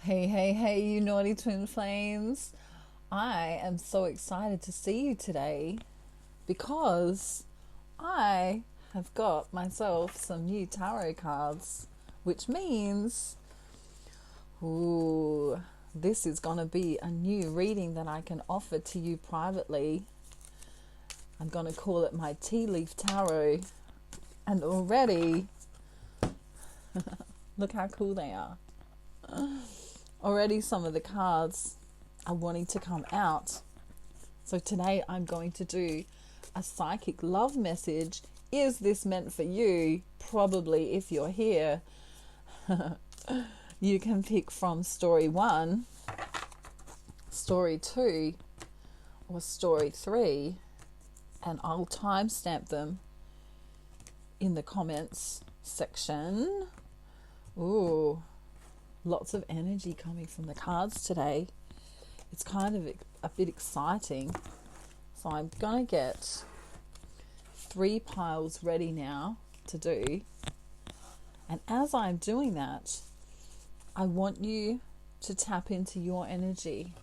Hey, hey, hey, you naughty twin flames. I am so excited to see you today because I have got myself some new tarot cards, which means, ooh, this is going to be a new reading that I can offer to you privately. I'm going to call it my tea leaf tarot. And already, look how cool they are. Already some of the cards are wanting to come out. So today I'm going to do a psychic love message. Is this meant for you? Probably, if you're here. You can pick from story 1, story 2, or story 3, and I'll timestamp them in the comments section. Ooh, lots of energy coming from the cards today. It's kind of a bit exciting. So I'm going to get 3 piles ready now to do. And as I'm doing that, I want you to tap into your energy.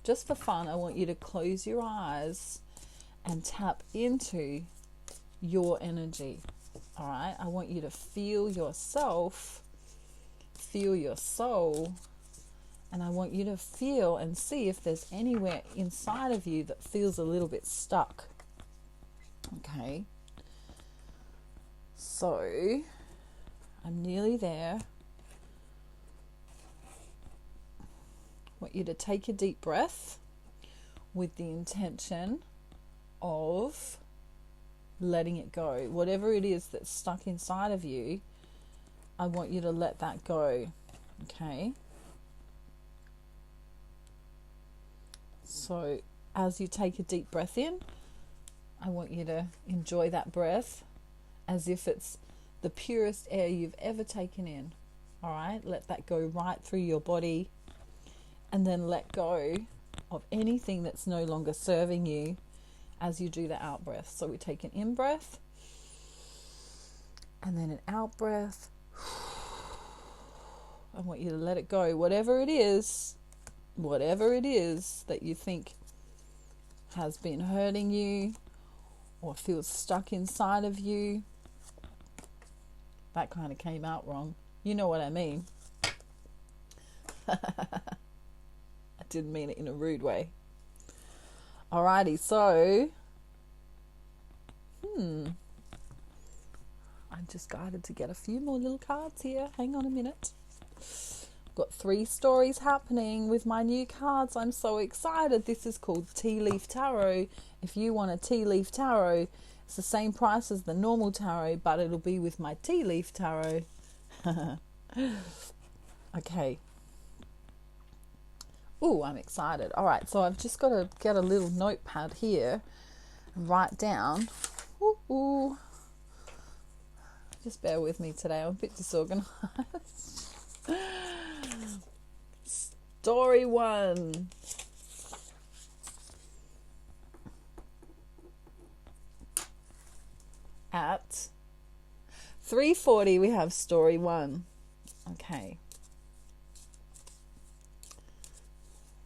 Just for fun, I want you to close your eyes and tap into your energy. All right? I want you to feel yourself, feel your soul, and I want you to feel and see if there's anywhere inside of you that feels a little bit stuck. Okay. So, I'm nearly there. I want you to take a deep breath with the intention of letting it go. Whatever it is that's stuck inside of you, I want you to let that go. Okay? So as you take a deep breath in, I want you to enjoy that breath as if it's the purest air you've ever taken in. All right? Let that go right through your body, and then let go of anything that's no longer serving you as you do the out breath. So we take an in breath and then an out breath. I want you to let it go. Whatever it is that you think has been hurting you or feels stuck inside of you. That kind of came out wrong. You know what I mean. I didn't mean it in a rude way. Alrighty, so I'm just guided to get a few more little cards here. Hang on a minute. I've got 3 stories happening with my new cards. I'm so excited. This is called Tea Leaf Tarot. If you want a Tea Leaf Tarot, it's the same price as the normal tarot, but it'll be with my Tea Leaf Tarot. Okay. Ooh, I'm excited. All right, so I've just got to get a little notepad here and write down. Ooh. Just bear with me today. I'm a bit disorganized. Story 1. At 3:40, we have story 1. Okay.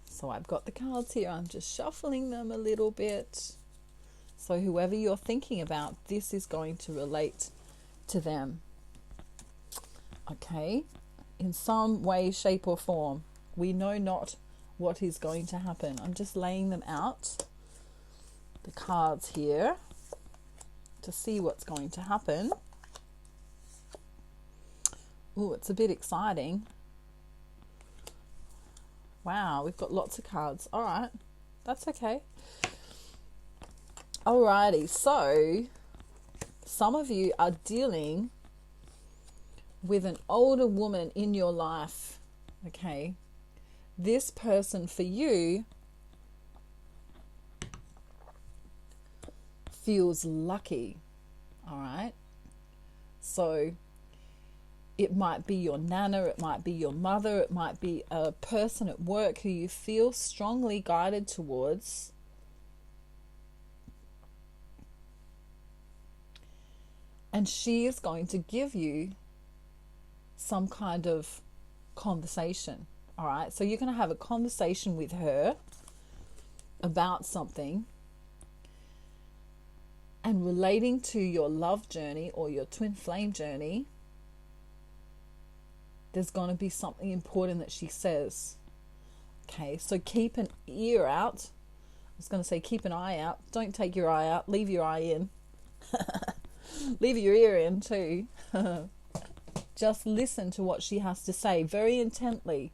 So I've got the cards here. I'm just shuffling them a little bit. So whoever you're thinking about, this is going to relate to them. Okay? In some way, shape or form. We know not what is going to happen. I'm just laying them out, the cards here, to see what's going to happen. Ooh, it's a bit exciting. Wow, we've got lots of cards. All right, that's okay. Alrighty, so some of you are dealing with an older woman in your life. Okay, this person for you feels lucky. All right, so it might be your nana, it might be your mother, it might be a person at work who you feel strongly guided towards. And she is going to give you some kind of conversation. All right. So you're going to have a conversation with her about something, and relating to your love journey or your twin flame journey, there's going to be something important that she says. Okay, so keep an ear out. I was going to say keep an eye out. Don't take your eye out. Leave your eye in. Leave your ear in too. Just listen to what she has to say very intently.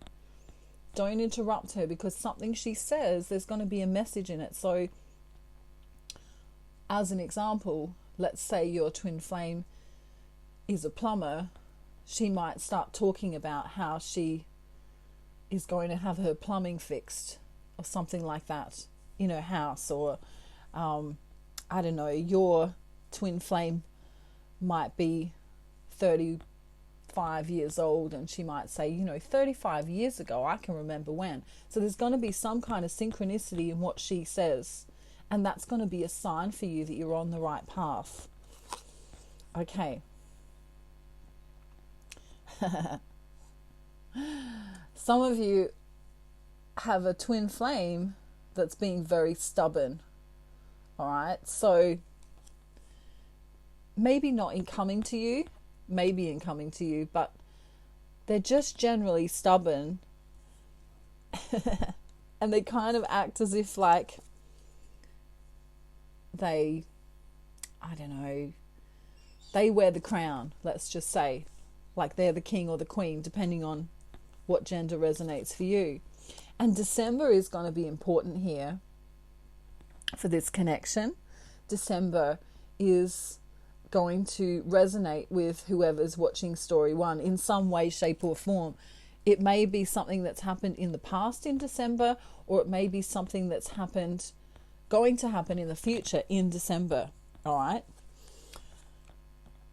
Don't interrupt her, because something she says, there's going to be a message in it. So, as an example, let's say your twin flame is a plumber. She might start talking about how she is going to have her plumbing fixed or something like that in her house. Or, I don't know, your twin flame might be 35 years old, and she might say, 35 years ago, I can remember when. So there's going to be some kind of synchronicity in what she says, and that's going to be a sign for you that you're on the right path. Okay. Some of you have a twin flame that's being very stubborn. All right. So maybe not in coming to you, but they're just generally stubborn. And they kind of act as if like they wear the crown, let's just say. Like they're the king or the queen, depending on what gender resonates for you. And December is going to be important here for this connection. December is going to resonate with whoever's watching story 1 in some way, shape or form. It may be something that's happened in the past in December, or it may be something that's going to happen in the future in December. All right.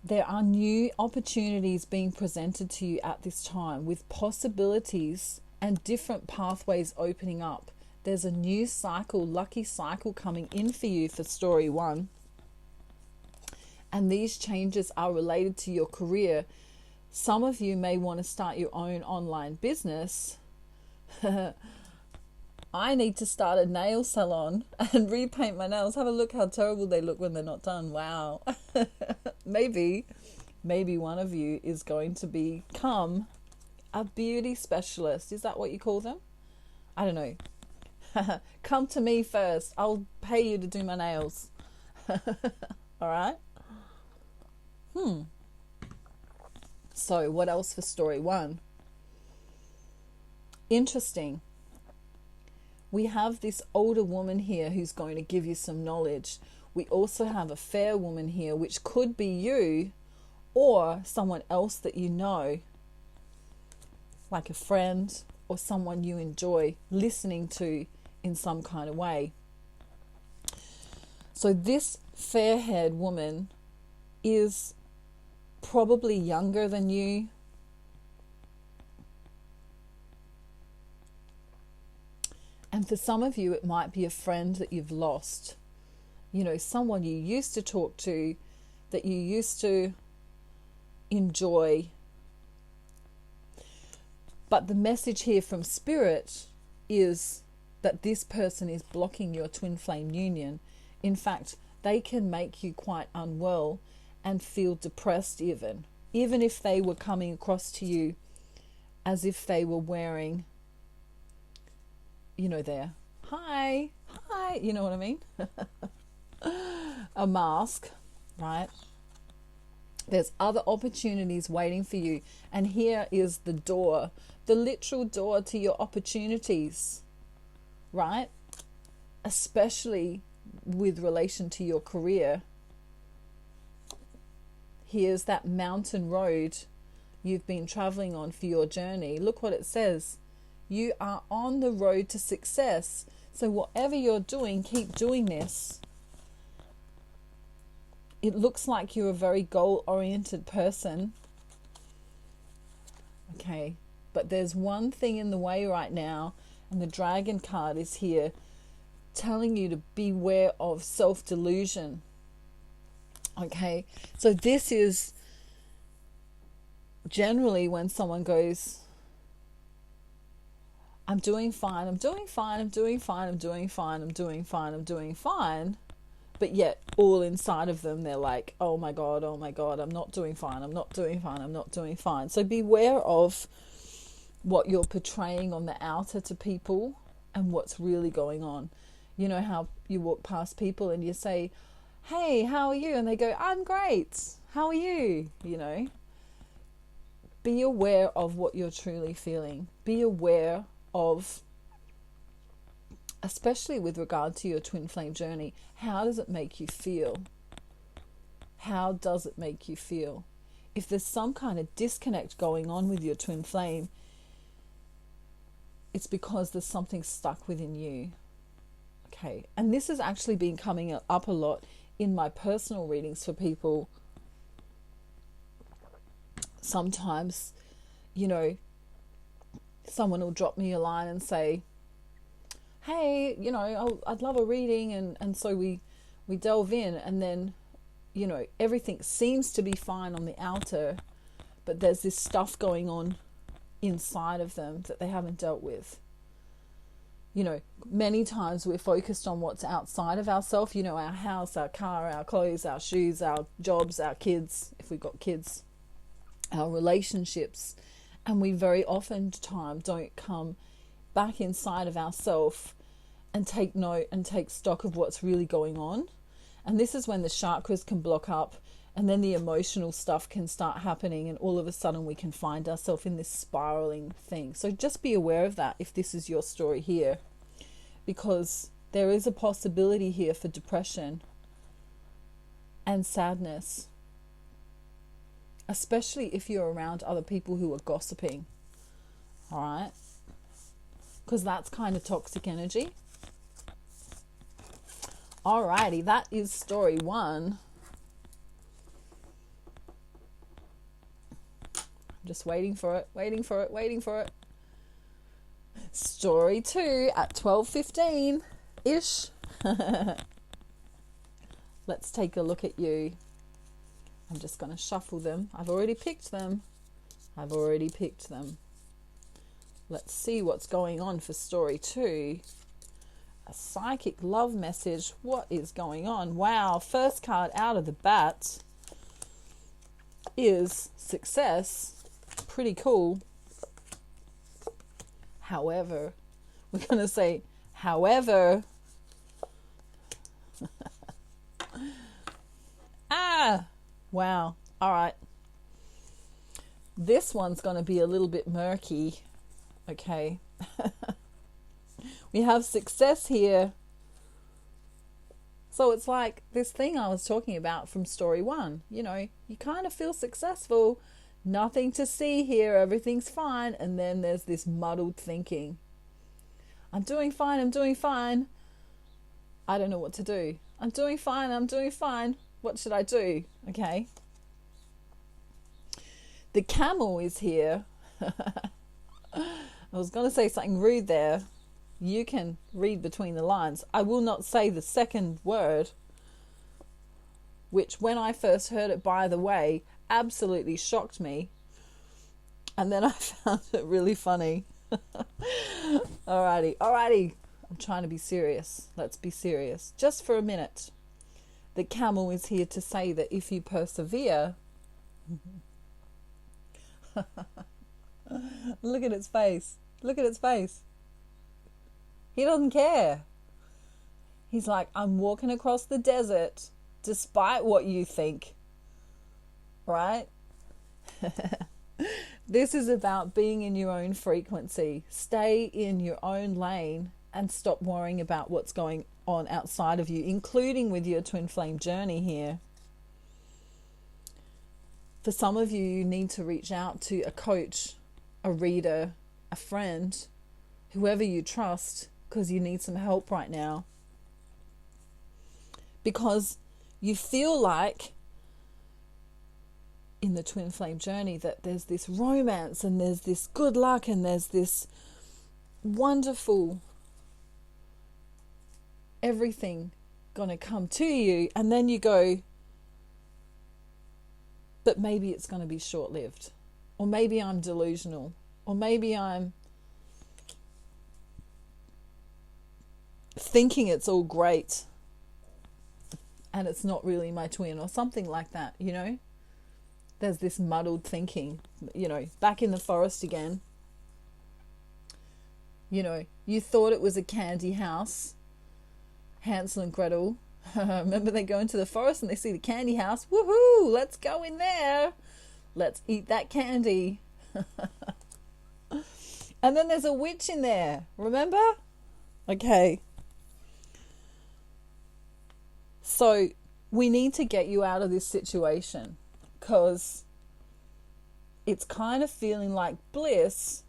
There are new opportunities being presented to you at this time, with possibilities and different pathways opening up. There's a new cycle, lucky cycle coming in for you for story 1. And these changes are related to your career. Some of you may want to start your own online business. I need to start a nail salon and repaint my nails. Have a look how terrible they look when they're not done. Wow. Maybe one of you is going to become a beauty specialist. Is that what you call them? I don't know. Come to me first. I'll pay you to do my nails. All right. So what else for story 1? Interesting. We have this older woman here who's going to give you some knowledge. We also have a fair woman here, which could be you or someone else that you know, like a friend or someone you enjoy listening to in some kind of way. So this fair-haired woman is probably younger than you. And for some of you, it might be a friend that you've lost. Someone you used to talk to, that you used to enjoy. But the message here from Spirit is that this person is blocking your twin flame union. In fact, they can make you quite unwell and feel depressed even if they were coming across to you as if they were wearing, their hi, you know what I mean? A mask, right? There's other opportunities waiting for you. And here is the door, the literal door to your opportunities, right? Especially with relation to your career. Here's that mountain road you've been traveling on for your journey. Look what it says. You are on the road to success. So whatever you're doing, keep doing this. It looks like you're a very goal-oriented person. Okay, but there's one thing in the way right now, and the Dragon card is here telling you to beware of self-delusion. Okay, so this is generally when someone goes, I'm doing fine, I'm doing fine, I'm doing fine, I'm doing fine, I'm doing fine, I'm doing fine. But yet all inside of them, they're like, oh my God, I'm not doing fine, I'm not doing fine, I'm not doing fine. So beware of what you're portraying on the outer to people and what's really going on. You know how you walk past people and you say, hey, how are you? And they go, I'm great. How are you? You know, be aware of what you're truly feeling. Be aware of, especially with regard to your twin flame journey, how does it make you feel? How does it make you feel? If there's some kind of disconnect going on with your twin flame, it's because there's something stuck within you. Okay, and this has actually been coming up a lot in my personal readings for people. Sometimes, you know, someone will drop me a line and say, hey, you know, I'd love a reading, and so we delve in, and then, you know, everything seems to be fine on the outer, but there's this stuff going on inside of them that they haven't dealt with. You know, many times we're focused on what's outside of ourselves, you know, our house, our car, our clothes, our shoes, our jobs, our kids, if we've got kids, our relationships, and we very often don't come back inside of ourselves and take note and take stock of what's really going on. And this is when the chakras can block up, and then the emotional stuff can start happening, and all of a sudden we can find ourselves in this spiraling thing. So just be aware of that if this is your story here, because there is a possibility here for depression and sadness, especially if you're around other people who are gossiping. All right? Because that's kind of toxic energy. Alrighty, that is story 1. Just waiting for it. Story 2 at 12:15-ish. Let's take a look at you. I'm just going to shuffle them. I've already picked them. Let's see what's going on for story 2. A psychic love message. What is going on? Wow, first card out of the bat is success. Pretty cool. However, we're going to say, however, wow. All right. This one's going to be a little bit murky. Okay. We have success here. So it's like this thing I was talking about from story 1. You know, you kind of feel successful. Nothing to see here. Everything's fine. And then there's this muddled thinking. I'm doing fine. I don't know what to do. I'm doing fine. What should I do? Okay. The camel is here. I was going to say something rude there. You can read between the lines. I will not say the second word, which when I first heard it, by the way, absolutely shocked me. And then I found it really funny. Alrighty. I'm trying to be serious. Let's be serious. Just for a minute. The camel is here to say that if you persevere... Look at its face. He doesn't care. He's like, I'm walking across the desert despite what you think. Right? This is about being in your own frequency. Stay in your own lane and stop worrying about what's going on outside of you, including with your twin flame journey here. For some of you, you need to reach out to a coach, a reader, a friend, whoever you trust, because you need some help right now. Because you feel like in the twin flame journey that there's this romance and there's this good luck and there's this wonderful everything gonna come to you, and then you go, but maybe it's going to be short-lived, or maybe I'm delusional, or maybe I'm thinking it's all great and it's not really my twin or something like that, you know? There's this muddled thinking, you know, back in the forest again. You know, you thought it was a candy house, Hansel and Gretel. Remember, they go into the forest and they see the candy house. Woohoo! Let's go in there. Let's eat that candy. And then there's a witch in there. Remember? Okay. So we need to get you out of this situation because it's kind of feeling like bliss.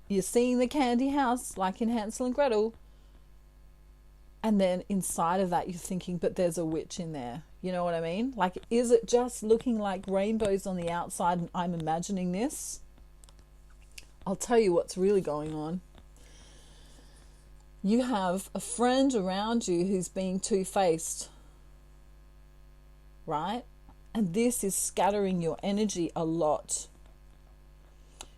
You're seeing the candy house like in Hansel and Gretel. And then inside of that, you're thinking, but there's a witch in there. You know what I mean? Like, is it just looking like rainbows on the outside and I'm imagining this? I'll tell you what's really going on. You have a friend around you who's being two-faced, right? And this is scattering your energy a lot.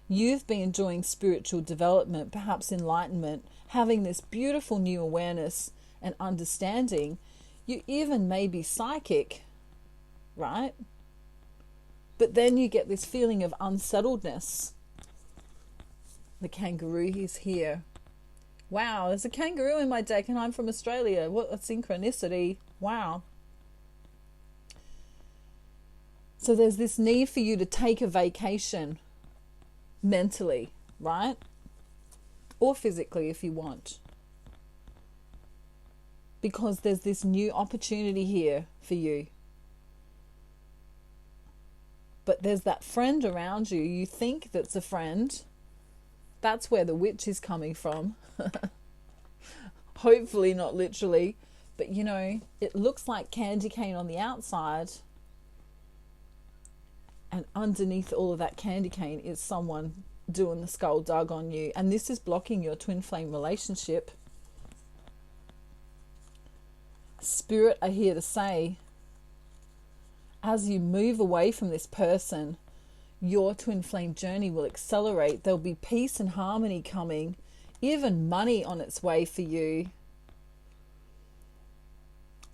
You've been doing spiritual development, perhaps enlightenment, having this beautiful new awareness and understanding. You even may be psychic, right? But then you get this feeling of unsettledness. The kangaroo is here. Wow, there's a kangaroo in my deck and I'm from Australia. What a synchronicity. Wow. So there's this need for you to take a vacation mentally, right? Or physically if you want. Because there's this new opportunity here for you. But there's that friend around you. You think that's a friend. That's where the witch is coming from. Hopefully not literally. But you know, it looks like candy cane on the outside. And underneath all of that candy cane is someone doing the skulldug on you. And this is blocking your twin flame relationship. Spirit are here to say, as you move away from this person, your twin flame journey will accelerate. There'll be peace and harmony coming, even money on its way for you.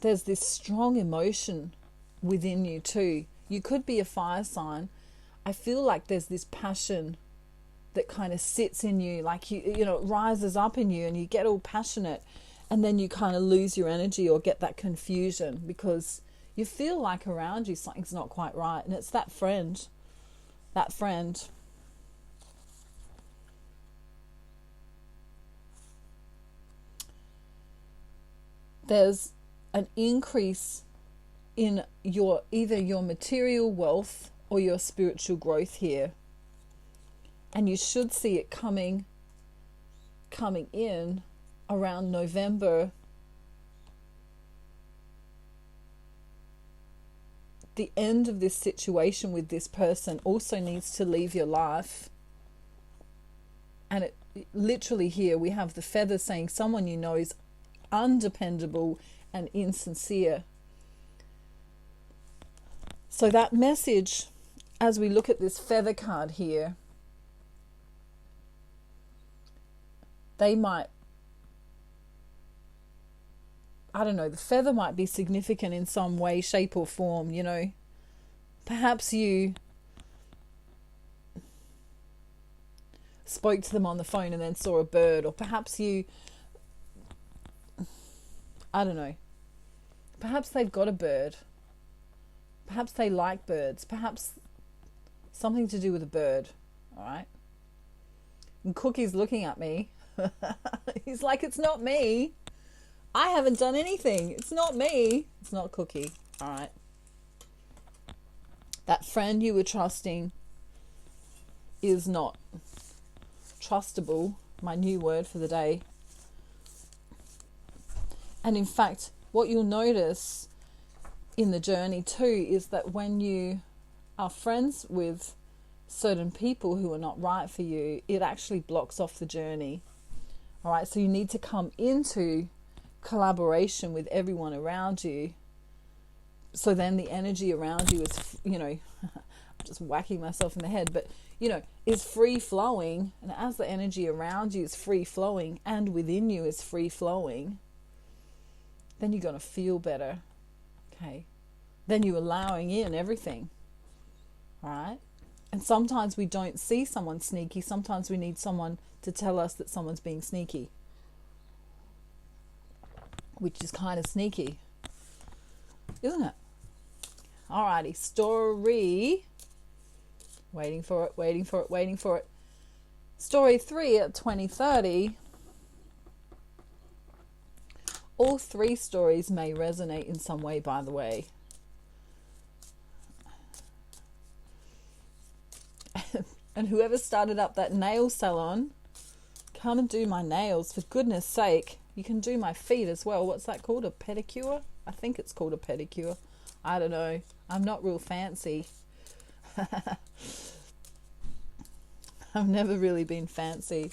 There's this strong emotion within you too. You could be a fire sign. I feel like there's this passion that kind of sits in you, like you know, it rises up in you and you get all passionate. And then you kind of lose your energy or get that confusion because you feel like around you something's not quite right. And it's that friend. That friend. There's an increase in your either your material wealth or your spiritual growth here. And you should see it coming in around November. The end of this situation with this person also needs to leave your life. And it literally here we have the feather saying someone you know is undependable and insincere. So that message, as we look at this feather card here, they might, I don't know, the feather might be significant in some way, shape or form, you know. Perhaps you spoke to them on the phone and then saw a bird, or perhaps you, I don't know, perhaps they've got a bird. Perhaps they like birds. Perhaps something to do with a bird, all right? And Cookie's looking at me. He's like, it's not me. I haven't done anything. It's not me. It's not Cookie. All right. That friend you were trusting is not trustable. My new word for the day. And in fact, what you'll notice in the journey too is that when you are friends with certain people who are not right for you, it actually blocks off the journey. All right. So you need to come into collaboration with everyone around you, so then the energy around you is, you know, just whacking myself in the head, but is free flowing. And as the energy around you is free flowing and within you is free flowing, then you're going to feel better. Okay. Then you're allowing in everything. All right. And sometimes we don't see someone sneaky. Sometimes we need someone to tell us that someone's being sneaky, which is kind of sneaky, isn't it? Alrighty, story. Waiting for it. Story 3 at 2030. All 3 stories may resonate in some way, by the way. And whoever started up that nail salon, come and do my nails, for goodness sake. You can do my feet as well. What's that called? A pedicure? I think it's called a pedicure. I don't know. I'm not real fancy. I've never really been fancy.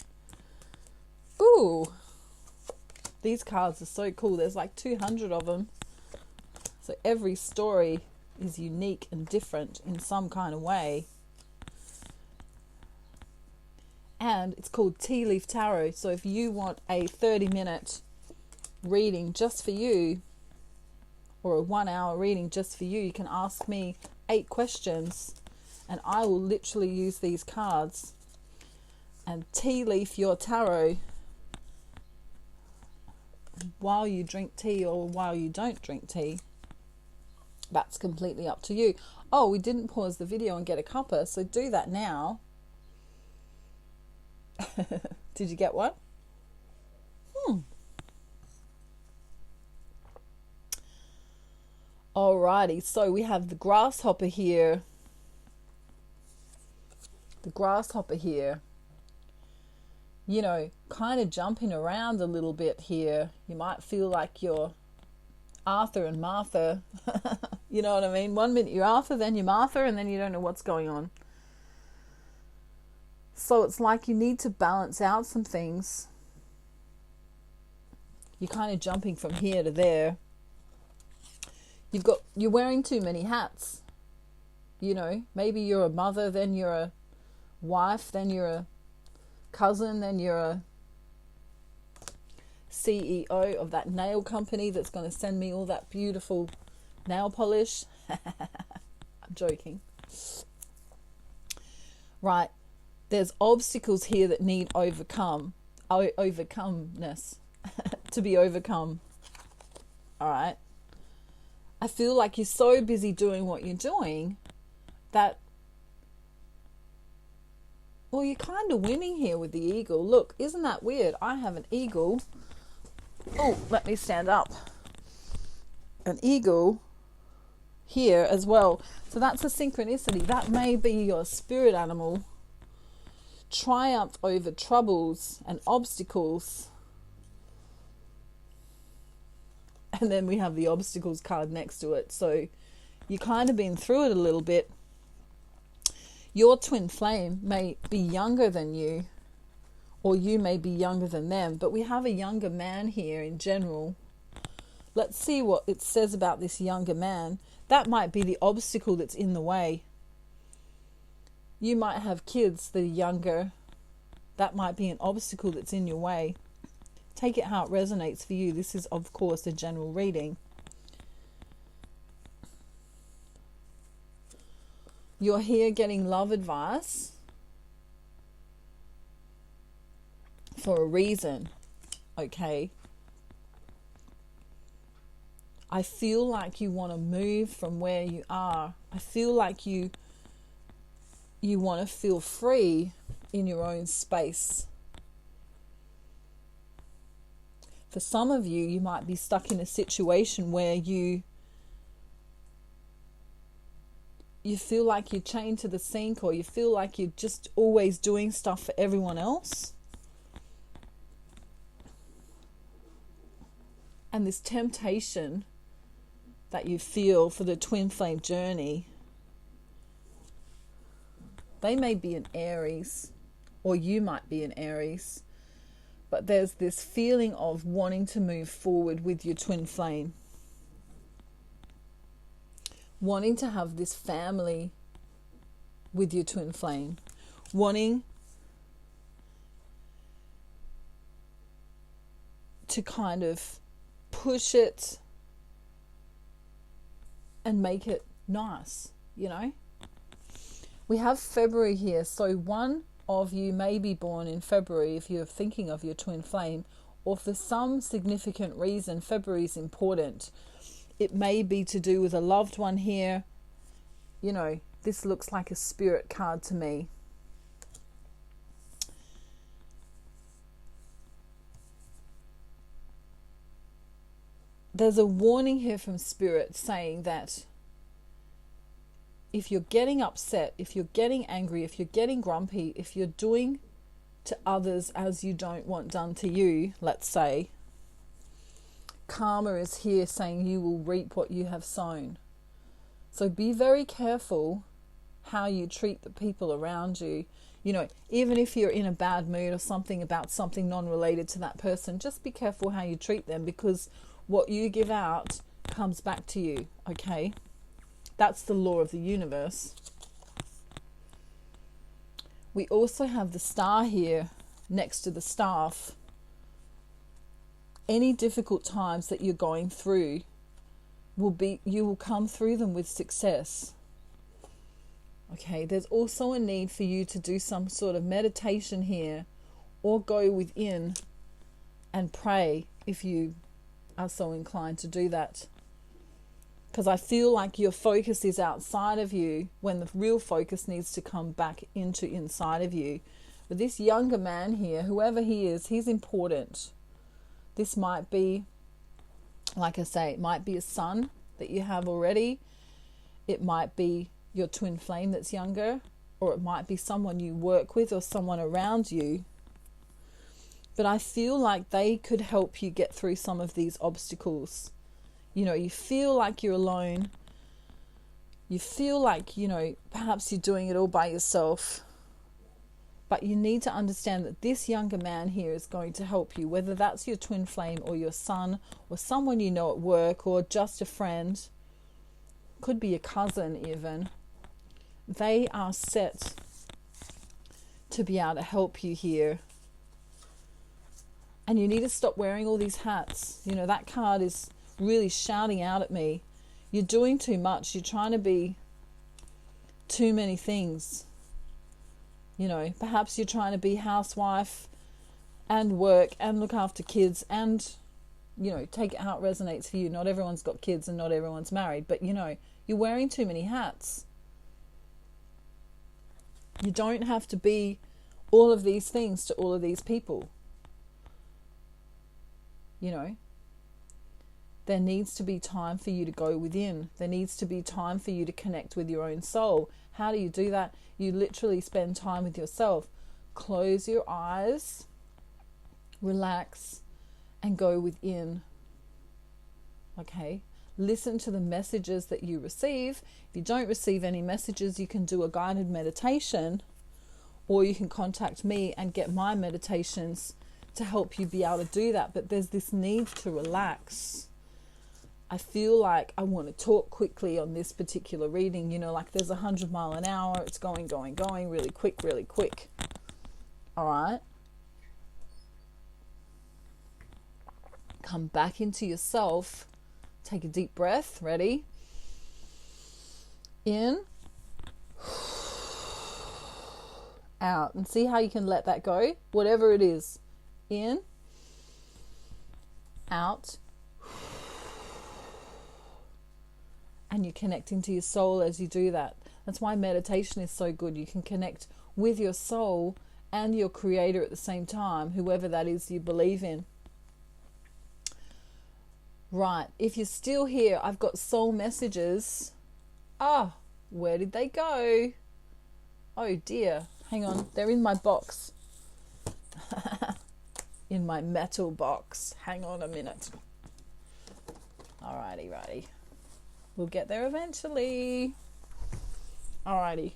Ooh. These cards are so cool. There's like 200 of them. So every story is unique and different in some kind of way. And it's called Tea Leaf Tarot. So if you want a 30-minute reading just for you, or a 1-hour reading just for you, you can ask me 8 questions and I will literally use these cards and tea leaf your tarot while you drink tea or while you don't drink tea. That's completely up to you. Oh, we didn't pause the video and get a cuppa, so do that now. Did you get one? Alrighty, so we have the grasshopper here. The grasshopper here. Kind of jumping around a little bit here. You might feel like you're Arthur and Martha. You know what I mean? One minute you're Arthur, then you're Martha, and then you don't know what's going on. So it's like you need to balance out some things. You're kind of jumping from here to there. You're wearing too many hats. Maybe you're a mother, then you're a wife, then you're a cousin, then you're a CEO of that nail company that's going to send me all that beautiful nail polish. I'm joking. Right. There's obstacles here that need overcomeness to be overcome. All right. I feel like you're so busy doing what you're doing that, well, you're kind of winning here with the eagle. Look, isn't that weird? I have an eagle. Oh, let me stand up. An eagle here as well. So that's a synchronicity. That may be your spirit animal triumphed over troubles and obstacles. And then we have the obstacles card next to it. So you kind of been through it a little bit. Your twin flame may be younger than you, or you may be younger than them. But we have a younger man here in general. Let's see what it says about this younger man. That might be the obstacle that's in the way. You might have kids that are younger. That might be an obstacle that's in your way. Take it how it resonates for you. This is, of course, a general reading. You're here getting love advice for a reason, okay? I feel like you want to move from where you are. I feel like you want to feel free in your own space. For some of you, you might be stuck in a situation where you feel like you're chained to the sink, or you feel like you're just always doing stuff for everyone else. And this temptation that you feel for the twin flame journey, they may be an Aries, or you might be an Aries. But there's this feeling of wanting to move forward with your twin flame. Wanting to have this family with your twin flame, wanting to kind of push it and make it nice, you know. We have February here, so one of you may be born in February if you're thinking of your twin flame, or for some significant reason February is important. It may be to do with a loved one here. You know, this looks like a spirit card to me. There's a warning here from Spirit saying that if you're getting upset, if you're getting angry, if you're getting grumpy, if you're doing to others as you don't want done to you, let's say, karma is here saying you will reap what you have sown. So be very careful how you treat the people around you. You know, even if you're in a bad mood or something about something non-related to that person, just be careful how you treat them, because what you give out comes back to you, okay? That's the law of the universe. We also have the star here next to the staff. Any difficult times that you're going through you will come through them with success. Okay, there's also a need for you to do some sort of meditation here, or go within and pray if you are so inclined to do that. Because I feel like your focus is outside of you when the real focus needs to come back into inside of you. But this younger man here, whoever he is, he's important. This might be, like I say, it might be a son that you have already. It might be your twin flame that's younger, or it might be someone you work with or someone around you. But I feel like they could help you get through some of these obstacles. You know, you feel like you're alone. You feel like, you know, perhaps you're doing it all by yourself. But you need to understand that this younger man here is going to help you, whether that's your twin flame or your son or someone you know at work or just a friend. Could be a cousin even. They are set to be able to help you here. And you need to stop wearing all these hats. You know, that card is really shouting out at me. You're doing too much. You're trying to be too many things. You know, perhaps you're trying to be housewife and work and look after kids and, you know, take it how it resonates for you. Not everyone's got kids and not everyone's married, but, you know, you're wearing too many hats. You don't have to be all of these things to all of these people. You know, there needs to be time for you to go within. There needs to be time for you to connect with your own soul. How do you do that? You literally spend time with yourself. Close your eyes, relax, and go within. Okay? Listen to the messages that you receive. If you don't receive any messages, you can do a guided meditation, or you can contact me and get my meditations to help you be able to do that. But there's this need to relax. I feel like I want to talk quickly on this particular reading, you know, like there's 100 miles an hour. It's going, really quick, really quick. All right. Come back into yourself. Take a deep breath. Ready? In. Out. And see how you can let that go. Whatever it is. In. Out. And you're connecting to your soul as you do that. That's why meditation is so good. You can connect with your soul and your creator at the same time, whoever that is you believe in. Right, if you're still here, I've got soul messages. Ah, where did they go? Oh dear, hang on, they're in my box. In my metal box. Hang on a minute. Alrighty. We'll get there eventually. Alrighty.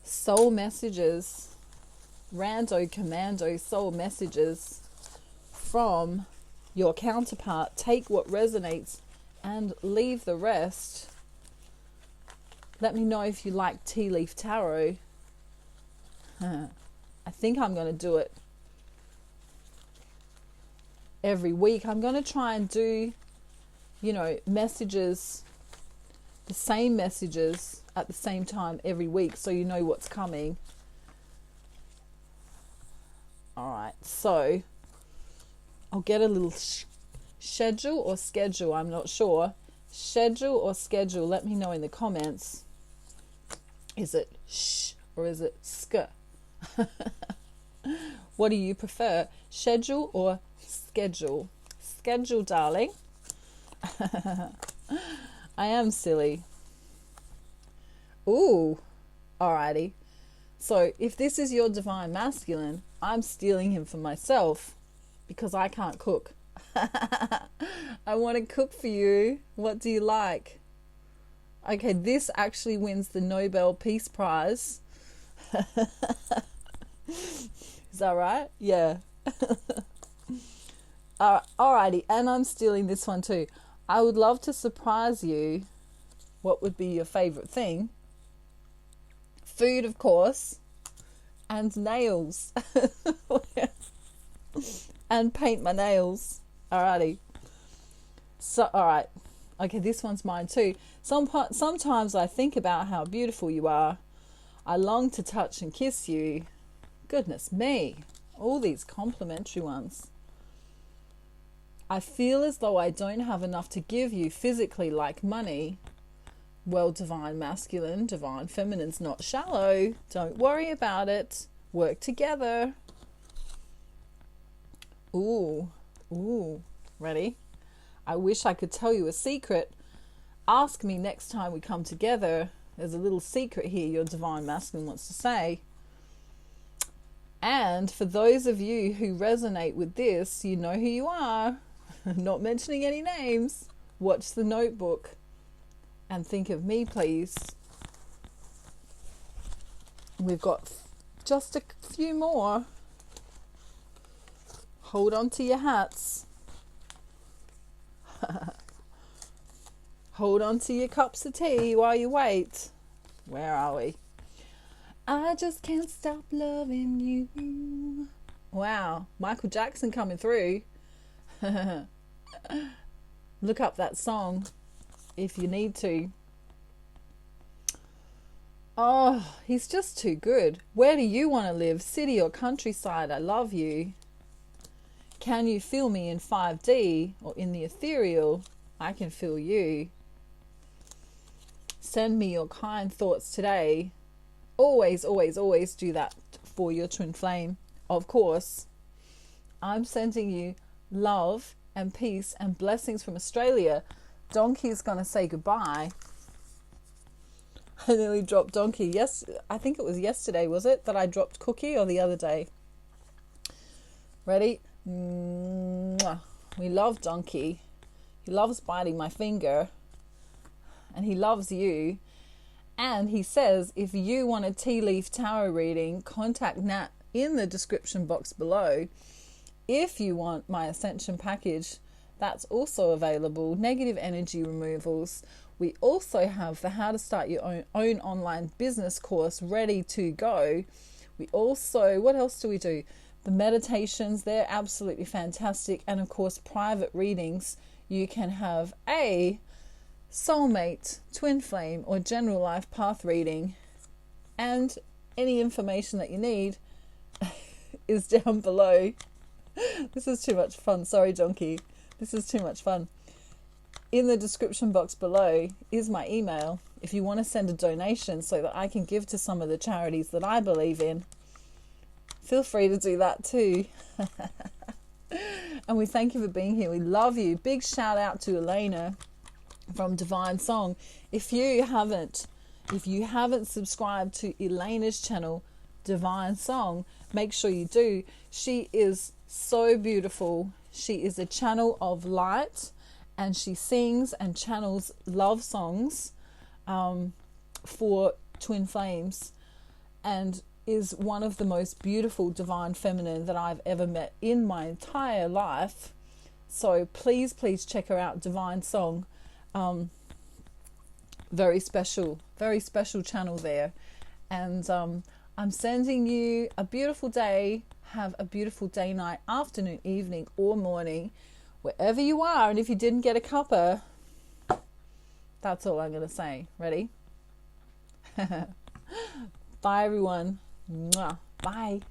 Soul messages. Rando commando soul messages from your counterpart. Take what resonates and leave the rest. Let me know if you like tea leaf tarot. I think I'm going to do it every week. I'm going to try and do, messages, the same messages at the same time every week, so you know what's coming. All right, so I'll get a little schedule or schedule, I'm not sure. Schedule or schedule, let me know in the comments. Is it sh or is it sk? What do you prefer? Schedule or schedule? Schedule, darling. I am silly. Ooh, alrighty. So if this is your divine masculine, I'm stealing him for myself because I can't cook. I want to cook for you. What do you like? Okay, this actually wins the Nobel Peace Prize. Is that right? Yeah. Alrighty, and I'm stealing this one too. I would love to surprise you. What would be your favourite thing? Food, of course, and nails. And paint my nails. Alrighty. So, alright. Okay, this one's mine too. Sometimes I think about how beautiful you are. I long to touch and kiss you. Goodness me. All these complimentary ones. I feel as though I don't have enough to give you physically, like money. Well, divine masculine, divine feminine's not shallow. Don't worry about it. Work together. Ooh. Ready? I wish I could tell you a secret. Ask me next time we come together. There's a little secret here your divine masculine wants to say. And for those of you who resonate with this, you know who you are. Not mentioning any names. Watch the notebook and think of me, please. We've got just a few more. Hold on to your hats. Hold on to your cups of tea while you wait. Where are we? I just can't stop loving you. Wow, Michael Jackson coming through. Look up that song if you need to. Oh, he's just too good. Where do you want to live? City or countryside? I love you. Can you feel me in 5D or in the ethereal? I can feel you. Send me your kind thoughts today. Always, always, always do that for your twin flame. Of course, I'm sending you love and peace and blessings from Australia. Donkey's going to say goodbye. I nearly dropped Donkey. Yes, I think it was yesterday, was it, that I dropped Cookie, or the other day? Ready? Mwah. We love Donkey. He loves biting my finger. And he loves you. And he says, if you want a tea leaf tarot reading, contact Nat in the description box below. If you want my Ascension package, that's also available. Negative energy removals. We also have the How to Start Your Own Online Business course ready to go. We also, what else do we do? The meditations, they're absolutely fantastic. And of course, private readings. You can have a soulmate, twin flame, or general life path reading. And any information that you need is down below. This is too much fun. Sorry, Donkey. This is too much fun. In the description box below is my email if you want to send a donation so that I can give to some of the charities that I believe in. Feel free to do that too. And we thank you for being here. We love you. Big shout out to Elena from Divine Song. If you haven't subscribed to Elena's channel, Divine Song, make sure you do. She is so beautiful. She is a channel of light, and she sings and channels love songs for twin flames, and is one of the most beautiful divine feminine that I've ever met in my entire life. So please check her out, Divine Song. Very special channel there. And I'm sending you a beautiful day. Have a beautiful day, night, afternoon, evening, or morning, wherever you are. And if you didn't get a cuppa, that's all I'm going to say. Ready? Bye, everyone. Mwah. Bye.